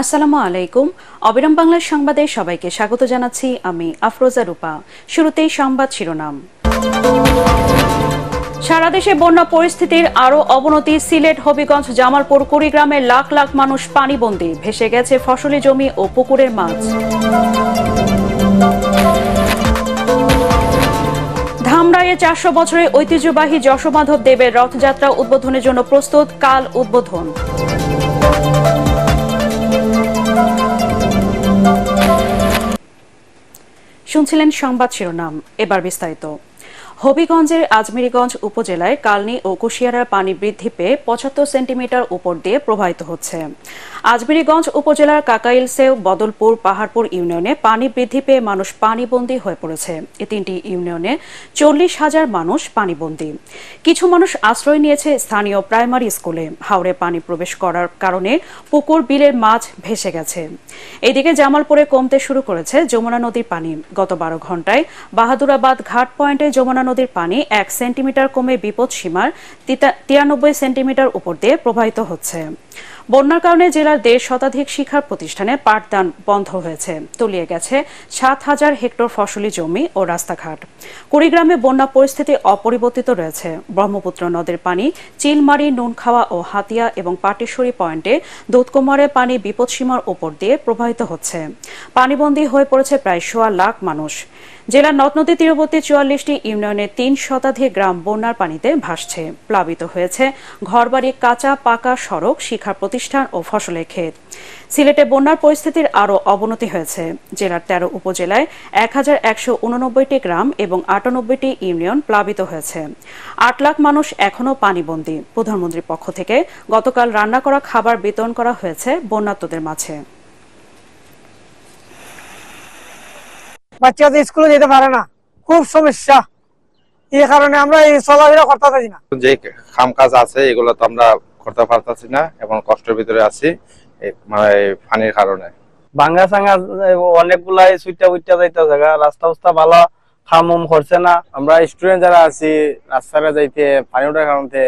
আসসালামু আলাইকুম। অবিরাম বাংলার সংবাদে সবাইকে স্বাগত জানাচ্ছি আমি আফরোজা রূপা। শুরুতেই সংবাদ শিরোনাম। সারা দেশে বন্যা পরিস্থিতির আরও অবনতি। সিলেট, হবিগঞ্জ, জামালপুর, কুড়িগ্রামে লাখ লাখ মানুষ পানিবন্দী। ভেসে গেছে ফসলি জমি ও পুকুরের মাছ। ধামরাইয়ে 400 বছরের ঐতিহ্যবাহী যশোমাধব দেবের রথযাত্রা উদ্বোধনের জন্য প্রস্তুত। কাল উদ্বোধন। শুনছিলেন সংবাদ শিরোনাম, এবার বিস্তারিত। হবিগঞ্জের আজমেরীগঞ্জ উপজেলায় কালনী ও কুশিয়ারার পানি বৃদ্ধি পেয়ে 75 সেন্টিমিটার উপর দিয়ে প্রবাহিত হচ্ছে। আজমেরীগঞ্জ উপজেলার কাকাইলসেও, বদলপুর, পাহাড়পুর ইউনিয়নে পানি বৃদ্ধি পেয়ে মানুষ পানিবন্দী হয়ে পড়েছে। এই তিনটি ইউনিয়নে 40,000 মানুষ পানিবন্দী। কিছু মানুষ আশ্রয় নিয়েছে স্থানীয় প্রাইমারি স্কুলে। হাওরে পানি প্রবেশ করার কারণে পুকুর, বিলের মাছ ভেসে গেছে। এদিকে জামালপুরে কমতে শুরু করেছে যমুনা নদীর পানি। গত 12 ঘন্টায় বাহাদুরাবাদ ঘাট পয়েন্টে যমুনা নদীর পানি 1 সেন্টিমিটার কমে বিপদসীমার 93 সেন্টিমিটার উপর দিয়ে প্রবাহিত হচ্ছে। বন্যার কারণে জেলার 1.5 শতাধিক শিক্ষা প্রতিষ্ঠানে পাঠদান বন্ধ হয়েছে। তলিয়ে গেছে 7,000 হেক্টর ফসলি জমি ও রাস্তাঘাট। কুড়িগ্রামে বন্যা পরিস্থিতি অপরিবর্তিত রয়েছে। ব্রহ্মপুত্র নদের পানি চিলমারি, নুনখাওয়া ও হাতিয়া এবং পাটেশ্বরী পয়েন্টে দুধকুমারে পানি বিপদসীমার উপর দিয়ে প্রবাহিত হচ্ছে। পানিবন্দী হয়ে পড়েছে প্রায় 1.25 লাখ মানুষ। জেলার নদ নদী তীরবর্তী 44টি ইউনিয়নে 3 শতাধিক গ্রাম বন্যার পানিতে ভাসছে। প্লাবিত হয়েছে ঘরবাড়ি, কাঁচা পাকা সড়ক, শিক্ষা প্রতিষ্ঠান ও ফসলের ক্ষেত। সিলেটে বন্যার পরিস্থিতির আরও অবনতি হয়েছে। জেলার 13 উপজেলায় 1189টি গ্রাম এবং 98টি ইউনিয়ন প্লাবিত হয়েছে। 8 লাখ মানুষ এখনও পানিবন্দী। প্রধানমন্ত্রীর পক্ষ থেকে গতকাল রান্না করা খাবার বিতরণ করা হয়েছে বন্যার্তদের মাঝে। বাচ্চাদের স্কুলে যেতে পারে না, খুব সমস্যা। এই কারণে আমরা এই চলাফেরা করতে পারি না। যে কাম কাজ আছে এগুলো তো আমরা করতে পারতেছি না, এবং কষ্টের ভিতরে আছি মানে পানির কারণে। ভাঙ্গা সাঙ্গা অনেকগুলাই সুইটা উইটা যাইতে জায়গা, রাস্তা ভালো খামুম করছে না। আমরা স্টুডেন্ট যারা আছি রাস্তায় যাইতে পানি ওঠার কারণে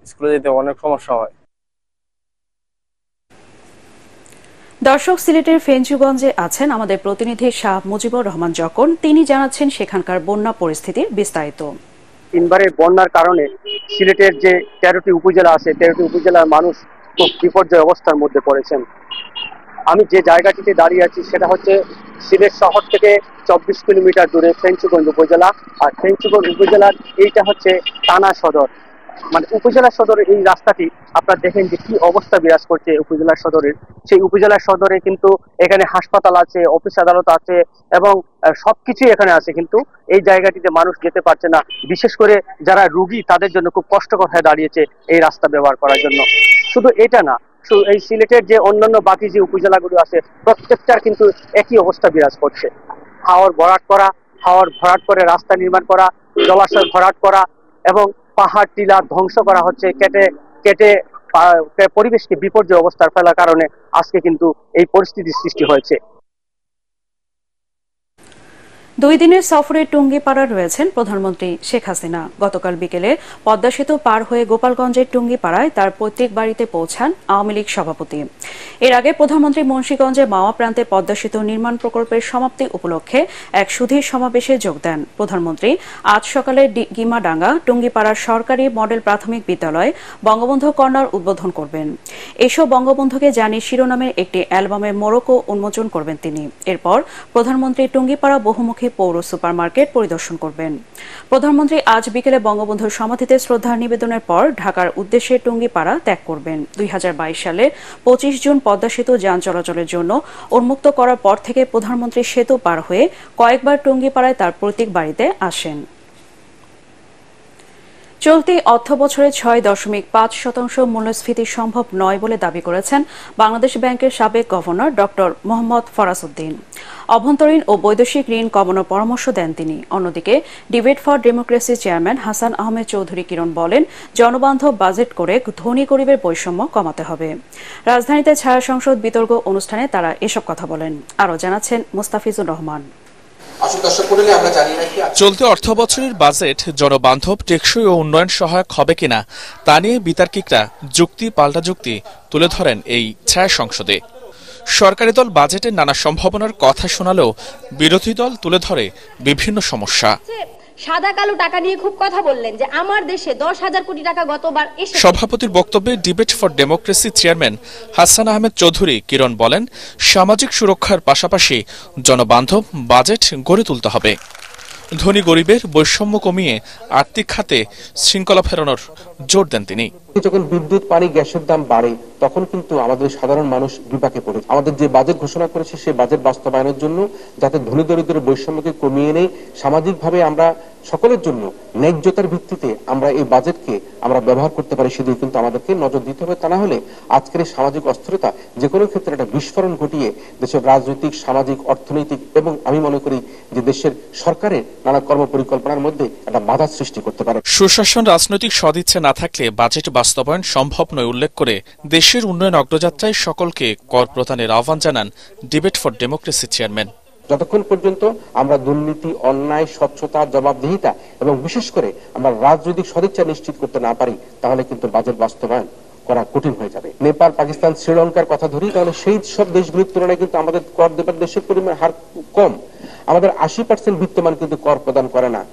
স্কুলে যেতে অনেক সমস্যা হয়। দর্শক, সিলেটের ফেঞ্চুগঞ্জে আছেন আমাদের প্রতিনিধি শাহ মুজিবুর রহমান জকন। তিনি জানাচ্ছেন সেখানকার বন্যা পরিস্থিতির বিস্তারিত। তিনবারের বন্যার কারণে সিলেটের যে 13টি উপজেলা আছে, 13টি উপজেলার মানুষ খুব বিপর্যয় অবস্থার মধ্যে পড়েছেন। আমি যে জায়গাটিতে দাঁড়িয়ে আছি সেটা হচ্ছে সিলেট শহর থেকে 24 কিলোমিটার দূরে ফেঞ্চুগঞ্জ উপজেলা। আর ফেঞ্চুগঞ্জ উপজেলার এইটা হচ্ছে থানা সদর, মানে উপজেলা সদরের এই রাস্তাটি আপনারা দেখেন যে কি অবস্থা বিরাজ করছে উপজেলা সদরের। সেই উপজেলা সদরে কিন্তু এখানে হাসপাতাল আছে, অফিস আদালত আছে এবং সবকিছুই এখানে আছে, কিন্তু এই জায়গাটিতে মানুষ যেতে পারছে না। বিশেষ করে যারা রুগী তাদের জন্য খুব কষ্টকর হয়ে দাঁড়িয়েছে এই রাস্তা ব্যবহার করার জন্য। শুধু এটা না, এই সিলেটের যে অন্যান্য বাকি যে উপজেলাগুলো আছে প্রত্যেকটার কিন্তু একই অবস্থা বিরাজ করছে। হাওর ভরাট করে রাস্তা নির্মাণ করা, জলাশয় ভরাট করা এবং পাহাড় টিলা ধ্বংস করা হচ্ছে, কেটে পরিবেশকে বিপর্যয় অবস্থার ফেলার কারণে আজকে কিন্তু এই পরিস্থিতির সৃষ্টি হয়েছে। 2 দিনের সফরে টুঙ্গিপাড়া রয়েছেন প্রধানমন্ত্রী শেখ হাসিনা। গতকাল বিকেলে পদ্মা সেতু পার হয়ে গোপালগঞ্জের টুঙ্গিপাড়ায় তার পৈতৃক বাড়িতে পৌঁছান আওয়ামী লীগ সভাপতি। এর আগে প্রধানমন্ত্রী মুন্সিগঞ্জে মাওয়া প্রান্তে পদ্মা সেতু নির্মাণ প্রকল্পের সমাপ্তি উপলক্ষে এক সুধীর সমাবেশে যোগ দেন। প্রধানমন্ত্রী আজ সকালে গিমাডাঙ্গা টুঙ্গিপাড়ার সরকারি মডেল প্রাথমিক বিদ্যালয় বঙ্গবন্ধু কর্নার উদ্বোধন করবেন। এসব বঙ্গবন্ধুকে জানিয়ে শিরোনামের একটি অ্যালবামের মোড়কও উন্মোচন করবেন তিনি। এরপর প্রধানমন্ত্রী টুঙ্গিপাড়া বহুমুখী পৌর সুপারমার্কেট পরিদর্শন করবেন। প্রধানমন্ত্রী আজ বিকেলে বঙ্গবন্ধুর সমাধিতে শ্রদ্ধা নিবেদনের পর ঢাকার উদ্দেশ্যে টুঙ্গিপাড়া ত্যাগ করবেন। 2022 সালে 25 জুন পদ্মা সেতু যান চলাচলের জন্য উন্মুক্ত করার পর থেকে প্রধানমন্ত্রী সেতু পার হয়ে কয়েকবার টুঙ্গিপাড়ায় তার পৈতৃক বাড়িতে আসেন। চলতি অর্থবছরে 6.5% মূল্যস্ফীতি সম্ভব নয় বলে দাবি করেছেন বাংলাদেশ ব্যাংকের সাবেক গভর্নর ডক্টর মোহাম্মদ ফরাসউদ্দিন। অভ্যন্তরীণ ও বৈদেশিক ঋণ কমানোর পরামর্শ দেন তিনি। অন্যদিকে debate for democracy chairman Hasan Ahmed Chowdhury Kiron বলেন, জনবান্ধব বাজেট করে ধনী গরিবের বৈষম্য কমাতে হবে। রাজধানীতে ছায়া সংসদ বিতর্ক অনুষ্ঠানে তারা এসব কথা বলেন। আরও জানাচ্ছেন মুস্তাফিজুর রহমান। চলতি অর্থবছরের বাজেট জনবান্ধব, টেকসই ও উন্নয়ন সহায়ক হবে কিনা তা নিয়ে বিতার্কিকরা যুক্তি পাল্টা যুক্তি তুলে ধরেন এই ছায়া সংসদে। সরকারি দল বাজেটের নানা সম্ভাবনার কথা শোনালেও বিরোধী দল তুলে ধরে বিভিন্ন সমস্যা। সাদা কালো টাকা নিয়ে খুব কথা বললেন যে আমার দেশে 10,000 কোটি টাকা গতবার এসেছে। সভাপতির বক্তব্যে debate for democracy chairman Hasan Ahmed Chowdhury Kiron বলেন, সামাজিক সুরক্ষার পাশাপাশি জনবান্ধব বাজেট গড়ে তুলতে হবে। ধনী গরিবের বৈষম্য কমিয়ে আর্থিক খাতে শৃঙ্খলা ফেরানোর জোর দেন তিনি। যখন বিদ্যুৎ, পানি, গ্যাসের দাম বাড়ে তখন কিন্তু আমাদের সাধারণ মানুষ বিপাকে পড়ে। আমাদের যে বাজেট ঘোষণা করেছে সেই বাজেট বাস্তবায়নের জন্য যাতে ধনী দরিদ্রের বৈষম্যকে কমিয়ে নেই, সামাজিকভাবে আমরা সকলের জন্য ন্যায্যতার ভিত্তিতে আমরা এই বাজেটকে আমরা ব্যবহার করতে পারি, সেদিকে কিন্তু আমাদেরকে নজর দিতে হবে। তা না হলে আজকের এই সামাজিক অস্থিরতা যে কোনো ক্ষেত্রে একটা বিস্ফোরণ ঘটিয়ে দেশের রাজনৈতিক, সামাজিক, অর্থনৈতিক এবং আমি মনে করি যে দেশের সরকারের নানা কর্ম পরিকল্পনার মধ্যে একটা বাধা সৃষ্টি করতে পারে। সুশাসন, রাজনৈতিক সদিচ্ছা না থাকলে বাজেট বাস্তবায়ন সম্ভব নয় উল্লেখ করে দেশের উন্নয়ন অগ্রযাত্রায় সকলকে কর প্রদানের আহ্বান জানান ডিবেট ফর ডেমোক্রেসি চেয়ারম্যান। যতক্ষণ পর্যন্ত আমরা দুর্নীতি, অন্যায়, স্বচ্ছতা, জবাবদিহিতা এবং বিশেষ করে আমরা রাজনৈতিক সদিচ্ছা নিশ্চিত করতে না পারি তাহলে কিন্তু বাজেট বাস্তবায়ন করা কঠিন হয়ে যাবে। নেপাল, পাকিস্তান, শ্রীলঙ্কার কথা ধরি তাহলে সেই সব দেশগুলির তুলনায় কিন্তু আমাদের কর দেবার দেশের পরিমাণ হার কম। আমাদের 80% বিত্তমান কিন্তু কর প্রদান করে না।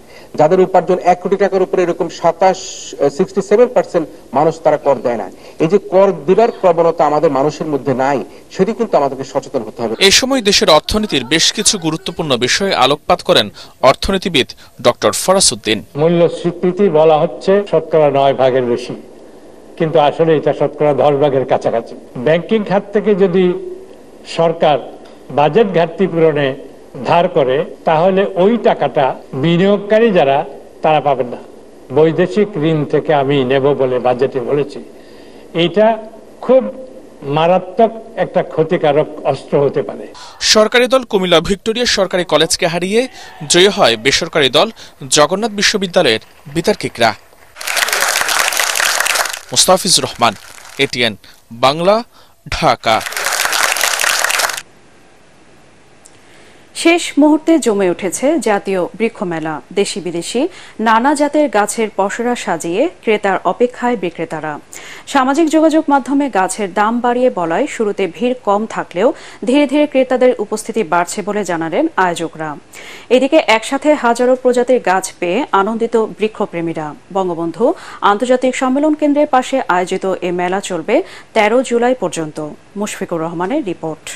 যাদের উপার্জন 1 কোটি টাকার উপরে এরকম 67% মানুষ তারা কর দেয় না। এই যে কর দেবার প্রবণতা আমাদের মানুষের মধ্যে নাই, সেটি কিন্তু আমাদেরকে সচেতন হতে হবে। এই সময় দেশের অর্থনীতির বেশ কিছু গুরুত্বপূর্ণ বিষয়ে আলোকপাত করেন অর্থনীতিবিদ ডক্টর ফরাসউদ্দিন। মূল্য স্বীকৃতি বলা হচ্ছে 9% বেশি, কিন্তু আসলে এটা 10% কাছাকাছি। ব্যাংকিং খাত থেকে যদি সরকার বাজেট ঘাটতি পূরণে ধার করে তাহলে ওই টাকাটা বিনিয়োগকারী যারা তারা পাবেন না। বৈদেশিক ঋণ থেকে আমি নেব বলে বাজেটে বলেছি, এইটা খুব মারাত্মক একটা ক্ষতিকারক অস্ত্র হতে পারে। সরকারি দল কুমিল্লা ভিক্টোরিয়া সরকারি কলেজকে হারিয়ে জয়ী হয় বেসরকারি দল জগন্নাথ বিশ্ববিদ্যালয়ের বিতার্কিকরা। মুস্তাফিজুর রহমান, এটিএন বাংলা, ঢাকা। শেষ মুহূর্তে জমে উঠেছে জাতীয় বৃক্ষ মেলা। দেশি বিদেশি নানা জাতের গাছের পসরা সাজিয়ে ক্রেতার অপেক্ষায় বিক্রেতারা। সামাজিক যোগাযোগ মাধ্যমে গাছের দাম বাড়িয়ে বলায় শুরুতে ভিড় কম থাকলেও ধীরে ধীরে ক্রেতাদের উপস্থিতি বাড়ছে বলে জানালেন আয়োজকরা। এদিকে একসাথে হাজারো প্রজাতির গাছ পেয়ে আনন্দিত বৃক্ষপ্রেমীরা। বঙ্গবন্ধু আন্তর্জাতিক সম্মেলন কেন্দ্রের পাশে আয়োজিত এ মেলা চলবে 13 জুলাই পর্যন্ত। মুশফিকুর রহমানের রিপোর্ট।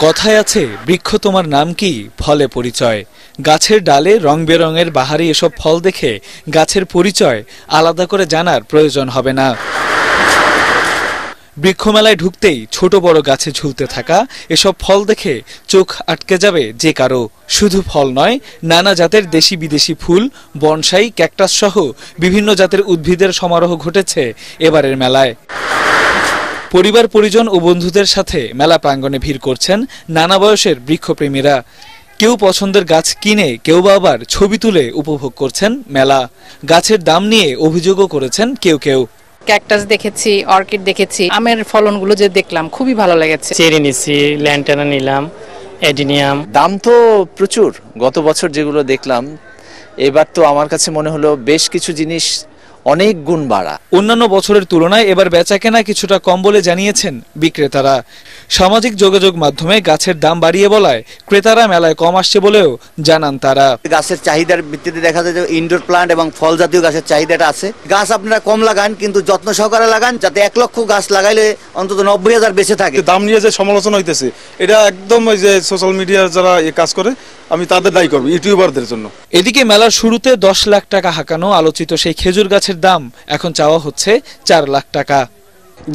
কথায় আছে, বৃক্ষ তোমার নাম কি, ফলে পরিচয়। গাছের ডালে রং বেরঙের বাহারি এসব ফল দেখে গাছের পরিচয় আলাদা করে জানার প্রয়োজন হবে না। বৃক্ষমেলায় ঢুকতেই ছোট বড় গাছে ঝুলতে থাকা এসব ফল দেখে চোখ আটকে যাবে যে কারো। শুধু ফল নয়, নানা জাতের দেশি বিদেশি ফুল, বনসাই, ক্যাকটাস সহ বিভিন্ন জাতের উদ্ভিদের সমারোহ ঘটেছে এবারের মেলায়। পরিবার, পরিজন ও বন্ধুদের সাথে মেলা প্রাঙ্গণে ভিড় করছেন নানা বয়সের বৃক্ষপ্রেমীরা। কেউ পছন্দের গাছ কিনে, কেউ বা আবার ছবি তুলে উপভোগ করছেন মেলা। গাছের দাম নিয়ে অভিযোগও করেছেন কেউ কেউ। ক্যাকটাস দেখেছি, অর্কিড দেখেছি, আমের ফলনগুলো যে দেখলাম খুবই ভালো লেগেছে। চেরি নিছি, ল্যান্টানা নিলাম, এডিনিয়াম। দাম তো প্রচুর, গত বছর যেগুলো দেখলাম এবার তো আমার কাছে মনে হলো বেশ কিছু জিনিস অনেক গুণ বাড়া। অন্যান্য বছরের তুলনায় এবার বেচাকেনা কিছুটা কম বলে জানিয়েছেন বিক্রেতারা। সামাজিক যোগাযোগ মাধ্যমে গাছের দাম বাড়িয়ে বলায় ক্রেতারা মেলায় কম আসছে বলেও জানান তারা। গাছের চাহিদার ভিত্তিতে দেখা যায় যে ইনডোর প্লান্ট এবং ফল জাতীয় গাছের চাহিদাটা আছে। গাছ আপনারা কম লাগান, কিন্তু যত্ন সহকারে লাগান, যাতে 1 লক্ষ গাছ লাগাইলে অন্তত 90,000 বেঁচে থাকে। দাম নিয়ে যে সমালোচনা হইতেছে, এটা একদম ওই যে সোশ্যাল মিডিয়ার যারা এই কাজ করে আমি তাদের দায়ী করব, ইউটিউবারদের জন্য। এদিকে মেলার শুরুতে 10 লাখ টাকা হাঁকানো আলোচিত সেই খেজুর গাছের দাম এখন চাওয়া হচ্ছে 4 লাখ টাকা।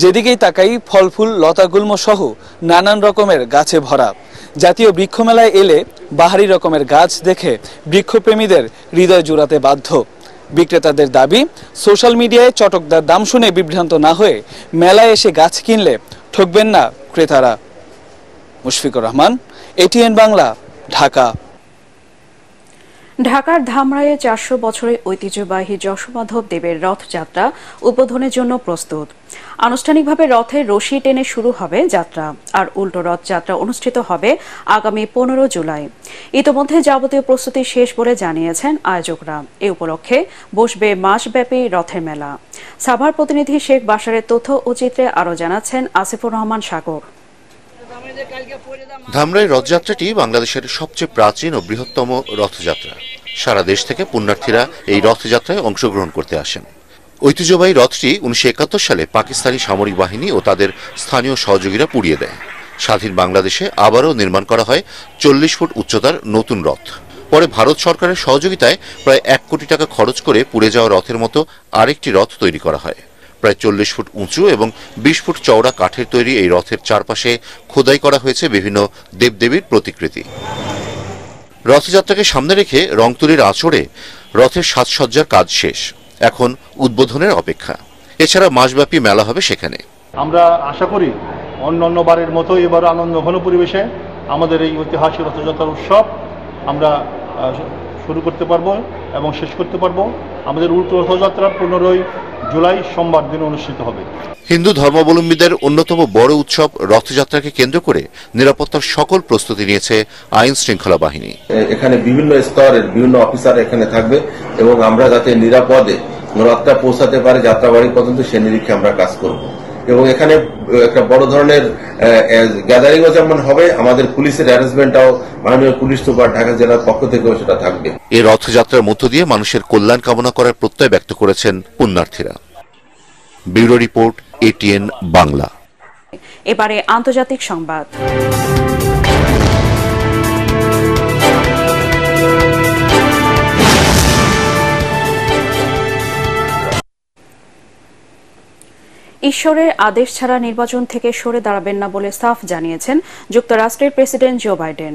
যেদিকেই তাকাই ফল ফুল, লতাগুল্ম সহ নানান রকমের গাছে ভরা। জাতীয় বৃক্ষ মেলায় এলে বাহারি রকমের গাছ দেখে বৃক্ষপ্রেমীদের হৃদয় জুড়াতে বাধ্য। বিক্রেতাদের দাবি, সোশ্যাল মিডিয়ায় চটকদার দাম শুনে বিভ্রান্ত না হয়ে মেলায় এসে গাছ কিনলে ঠকবেন না ক্রেতারা। মুশফিকুর রহমান, এটিএন বাংলা, ঢাকা। ঢাকার ধামরাইয়ে 400 বছরের ঐতিহ্যবাহী যশোমাধব দেবের রথযাত্রা উদ্বোধনের জন্য প্রস্তুত। আনুষ্ঠানিকভাবে রথের রশি টেনে শুরু হবে যাত্রা, আর উল্টো রথ যাত্রা অনুষ্ঠিত হবে আগামী 15 জুলাই। ইতোমধ্যে যাবতীয় প্রস্তুতি শেষ বলে জানিয়েছেন আয়োজকরা। এ উপলক্ষে বসবে মাসব্যাপী রথের মেলা। সাভার প্রতিনিধি শেখ বাশারের তথ্য ও চিত্রে আরও জানাচ্ছেন আসিফুর রহমান সাগর। ধামরাই রথযাত্রাটি বাংলাদেশের সবচেয়ে প্রাচীন ও বৃহত্তম রথযাত্রা। সারা দেশ থেকে পুণ্যার্থীরা এই রথযাত্রায় অংশগ্রহণ করতে আসেন। ঐতিহ্যবাহী রথটি 1971 সালে পাকিস্তানি সামরিক বাহিনী ও তাদের স্থানীয় সহযোগীরা পুড়িয়ে দেয়। স্বাধীন বাংলাদেশে আবারও নির্মাণ করা হয় 40 ফুট উচ্চতার নতুন রথ। পরে ভারত সরকারের সহযোগিতায় প্রায় 1 কোটি টাকা খরচ করে পুড়ে যাওয়া রথের মতো আরেকটি রথ তৈরি করা হয়। প্রায় 40 ফুট উঁচু এবং 20 ফুট চওড়া কাঠের তৈরি এই রথের চারপাশে খোদাই করা হয়েছে বিভিন্ন দেবদেবীর প্রতিকৃতি। রথযাত্রাকে সামনে রেখে রংতুলির আঁচড়ে রথের সাজসজ্জার কাজ শেষ, এখন উদ্বোধনের অপেক্ষা। এছাড়া মাসব্যাপী মেলা হবে সেখানে। আমরা আশা করি অন্য বারের মতো এবার আনন্দ ঘন পরিবেশে আমাদের এই ঐতিহাসিক রথযাত্রার উৎসব আমরা শুরু করতে পারবো এবং শেষ করতে পারবো। আমাদের উল্টো রথযাত্রা 15 জুলাই সোমবার দিন অনুষ্ঠিত হবে। হিন্দু ধর্মাবলম্বীদের অন্যতম বড় উৎসব রথযাত্রাকে কেন্দ্র করে নিরাপত্তার সকল প্রস্তুতি নিয়েছে আইন শৃঙ্খলা বাহিনী। এখানে বিভিন্ন স্তরের বিভিন্ন অফিসার এখানে থাকবে এবং আমরা যাতে নিরাপদে রথটা পৌঁছাতে পারে যাত্রাবাড়ি পর্যন্ত সে নিরীক্ষে আমরা কাজ করব। এবং এখানে একটা বড় ধরনের গ্যাদারিংও যেমন হবে, আমাদের পুলিশের অ্যারেঞ্জমেন্টটাও মাননীয় পুলিশ সুপার ঢাকা জেলার পক্ষ থেকেও সেটা থাকবে। এই রথযাত্রার মধ্য দিয়ে মানুষের কল্যাণ কামনা করার প্রত্যয় ব্যক্ত করেছেন পুণ্যার্থীরা। Bureau report, ATN Bangla. এবারে আন্তর্জাতিক সংবাদ। ঈশ্বরের আদেশ ছাড়া নির্বাচন থেকে সরে দাঁড়াবেন না বলে সাফ জানিয়েছেন যুক্তরাষ্ট্রের প্রেসিডেন্ট জো বাইডেন।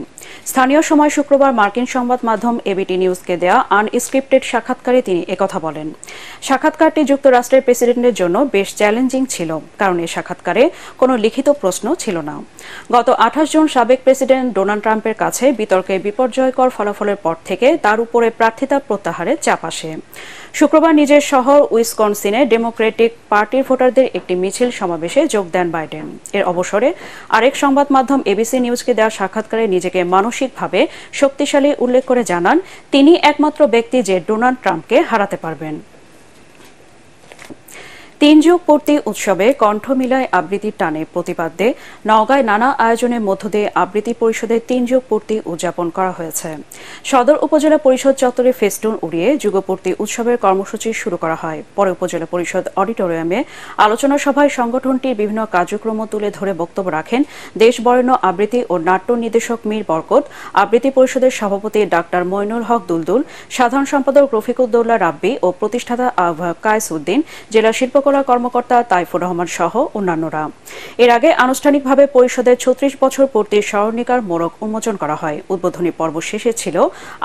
স্থানীয় সময় শুক্রবার মার্কিন সংবাদ মাধ্যম এবিটি নিউজকে দেয়া আনস্ক্রিপ্টেড সাক্ষাৎকারে তিনি একথা বলেন। সাক্ষাৎকারটি যুক্তরাষ্ট্রের প্রেসিডেন্টের জন্য বেশ চ্যালেঞ্জিং ছিল, কারণ এই সাক্ষাৎকারে কোনো লিখিত প্রশ্ন ছিল না। গত 28 জুন সাবেক প্রেসিডেন্ট ডোনাল্ড ট্রাম্পের কাছে বিতর্কে বিপর্যয়কর ফলাফলের পর থেকে তার উপরে প্রার্থিতা প্রত্যাহারের চাপ আসে। শুক্রবার নিজের শহর উইসকনসিনে ডেমোক্রেটিক পার্টির ভোটারদের একটি মিছিল সমাবেশে যোগ দেন বাইডেন। এর অবসরে আরেক সংবাদ মাধ্যম এবিসি নিউজকে দেওয়া সাক্ষাৎকারে নিজেকে মানসিকভাবে শক্তিশালী উল্লেখ করে জানান, তিনি একমাত্র ব্যক্তি যে ডোনাল্ড ট্রাম্পকে হারাতে পারবেন। 3 যুগ পূর্তি উৎসবে কণ্ঠ মিলায় আবৃত্তির টানে প্রতিবাদে নওগাঁয় নানা আয়োজনের মধ্য দিয়ে আবৃত্তি পরিষদের 3 যুগ পূর্তি উদযাপন করা হয়েছে। সদর উপজেলা পরিষদ চত্বরে ফেস্টুন উড়িয়ে যুগপূর্তি উৎসবের কর্মসূচি শুরু করা হয়। পরে উপজেলা পরিষদ অডিটোরিয়ামে আলোচনা সভায় সংগঠনটির বিভিন্ন কার্যক্রম তুলে ধরে বক্তব্য রাখেন দেশ বরেণ্য আবৃত্তি ও নাট্য নির্দেশক মীর বরকত, আবৃত্তি পরিষদের সভাপতি ডাক্তার মইনুল হক দুলদুল, সাধারণ সম্পাদক রফিকুদ্দৌলা রাব্বি ও প্রতিষ্ঠাতা আহ্বায়ক কায়েস উদ্দিন, জেলা শিল্পকলা কর্মকর্তা তাইফুর রহমান সহ অন্যান্যরা। এর আগে আনুষ্ঠানিকভাবে পরিষদের 36 বছর পূর্তির স্মরণিকার মোড়ক উন্মোচন করা হয়। উদ্বোধনী পর্ব শেষে ছিল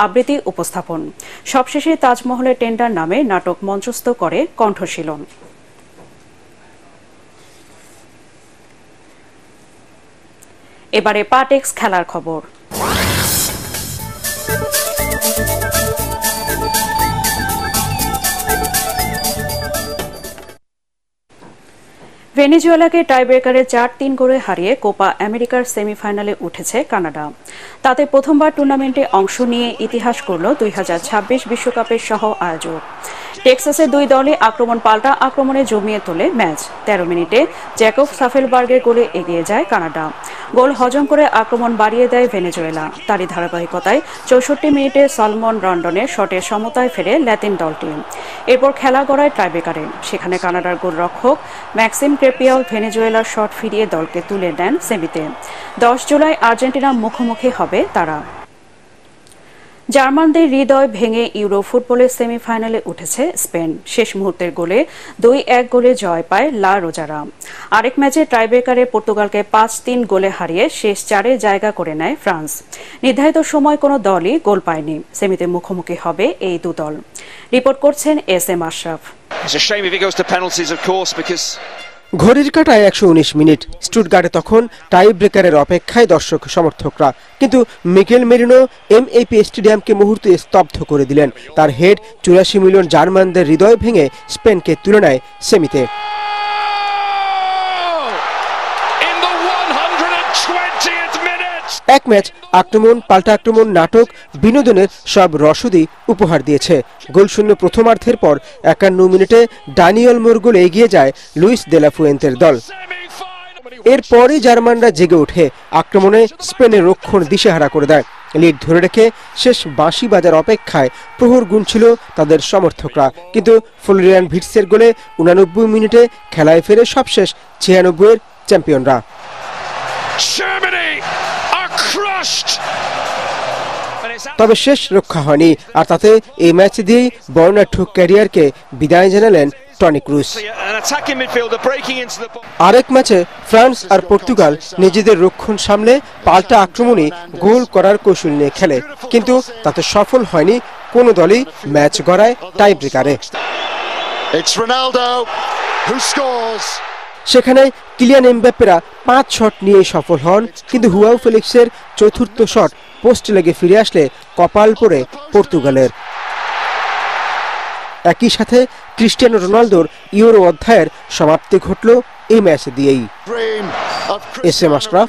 আবৃত্তি উপস্থাপন। সবশেষে তাজমহলের টেন্ডার নামে নাটক মঞ্চস্থ করে কণ্ঠশীলন। এবারে পাটেক্স খেলার খবর। ভেনেজুয়েলাকে টাইব্রেকারে 4-3 গোলে হারিয়ে কোপা আমেরিকার সেমিফাইনালে উঠেছে কানাডা। তাতে প্রথমবার টুর্নামেন্টে অংশ নিয়ে ইতিহাস করল 2026 বিশ্বকাপের সহ আয়োজক। টেক্সাসের দুই দলই আক্রমণ পাল্টা আক্রমণে জমিয়ে তোলে ম্যাচ। 13 মিনিটে জ্যাকব সাফেলবার্গের গোলে এগিয়ে যায় কানাডা। গোল হজম করে আক্রমণ বাড়িয়ে দেয় ভেনেজুয়েলা। তারই ধারাবাহিকতায় 64 মিনিটে সলমন রন্ডনের শটে সমতায় ফেরে ল্যাতিন দলটি। এরপর খেলা গড়ায় টাইব্রেকারে। সেখানে কানাডার গোলরক্ষক ম্যাক্সিম ক্রেপিয়াল ভেনেজুয়েলার শট ফিরিয়ে দলকে তুলে নেন সেমিতে। 10 জুলাই আর্জেন্টিনা মুখোমুখি হবে তারা। জার্মানদের হৃদয় ভেঙে ইউরো ফুটবলের সেমিফাইনালে উঠেছে স্পেন। শেষ মুহূর্তের গোলে 2-1 গোলে জয় পায় লা রোজারা। আরেক ম্যাচে টাইব্রেকারে পর্তুগালকে 5-3 গোলে হারিয়ে শেষ 4-এ জায়গা করে নেয় ফ্রান্স। নির্ধারিত সময় কোনো দলই গোল পায়নি। সেমিতে মুখোমুখি হবে এই দু দল। রিপোর্ট করছেন SM আশরাফ। ঘড়ির কাঁটায় 119 মিনিট। স্টুটগার্টে তখন টাই ব্রেকারের অপেক্ষায় দর্শক সমর্থকরা, কিন্তু মিকেল মেরিনো এমএপি স্টেডিয়ামকে মুহূর্তে স্তব্ধ করে দিলেন। তার হেড 84 মিলিয়ন জার্মানদের হৃদয় ভেঙে স্পেনকে তুলে নেয় সেমিতে। এক ম্যাচ আক্রমণ, পাল্টা আক্রমণ, নাটক, বিনোদনের সব রসদই উপহার দিয়েছে। গোলশূন্য প্রথমার্ধের পর 51 মিনিটে ডানিয়েল মোর গোলে এগিয়ে যায় লুইস দে লা ফুয়েন্তের দল। এরপরই জার্মানরা জেগে ওঠে, আক্রমণে স্পেনের রক্ষণ দিশেহারা করে দেয়। লিড ধরে রেখে শেষ বাঁশি বাজার অপেক্ষায় প্রহর গুনছিল তাদের সমর্থকরা, কিন্তু ফ্লোরিয়ান ভির্টসের গোলে 89 মিনিটে খেলায় ফেরে সবশেষ 96-এর চ্যাম্পিয়নরা। তবে শেষ রক্ষা হয়নি, আর তাতে এই ম্যাচ দিয়েই বর্ণাঢ্য ক্যারিয়ারকে বিদায় জানালেন টনি ক্রুস। আরেক ম্যাচে ফ্রান্স আর পর্তুগাল নিজেদের রক্ষণ সামলে পাল্টা আক্রমণে গোল করার কৌশল নিয়ে খেলে, কিন্তু তাতে সফল হয়নি কোনো দলই ম্যাচ গড়ায় টাই ব্রেকারে। সেখানে কিলিয়ান এমবাপ্পেরা 5 শট নিয়ে সফল হন, কিন্তু হুয়াও ফেলিক্সের চতুর্থ শট পোস্ট লেগে ফিরে আসলে কপাল পড়ে পর্তুগালের। একই সাথে ক্রিস্টিয়ানো রোনালদোর ইউরো অধ্যায়ের সমাপ্তি ঘটল এই ম্যাচ দিয়েই। S M Ashraf,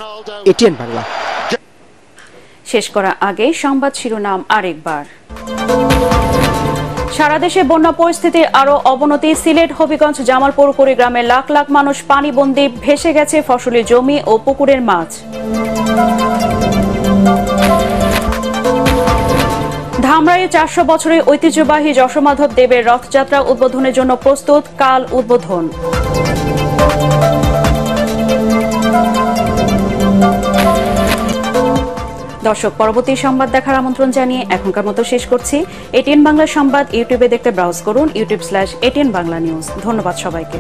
ATN Bangla. শেষ করা আগে সংবাদ শিরোনাম আরেকবার। সারা দেশে বন্যা পরিস্থিতির আরো অবনতি। সিলেট, হবিগঞ্জ, জামালপুর, কুড়িগ্রামে লাখ লাখ মানুষ পানিবন্দী, ভেসে গেছে ফসলি জমি ও পুকুরের মাছ। ধামরাইয়ে 400 বছরের ঐতিহ্যবাহী যশোমাধব দেবের রথযাত্রা উদ্বোধনের জন্য প্রস্তুত, কাল উদ্বোধন। দর্শক, পরবর্তী সংবাদ দেখার আমন্ত্রণ জানিয়ে এখনকার মতো শেষ করছি। এটিএন বাংলা সংবাদ ইউটিউবে দেখতে ব্রাউজ করুন, youtube/ATN Bangla News। ধন্যবাদ সবাইকে।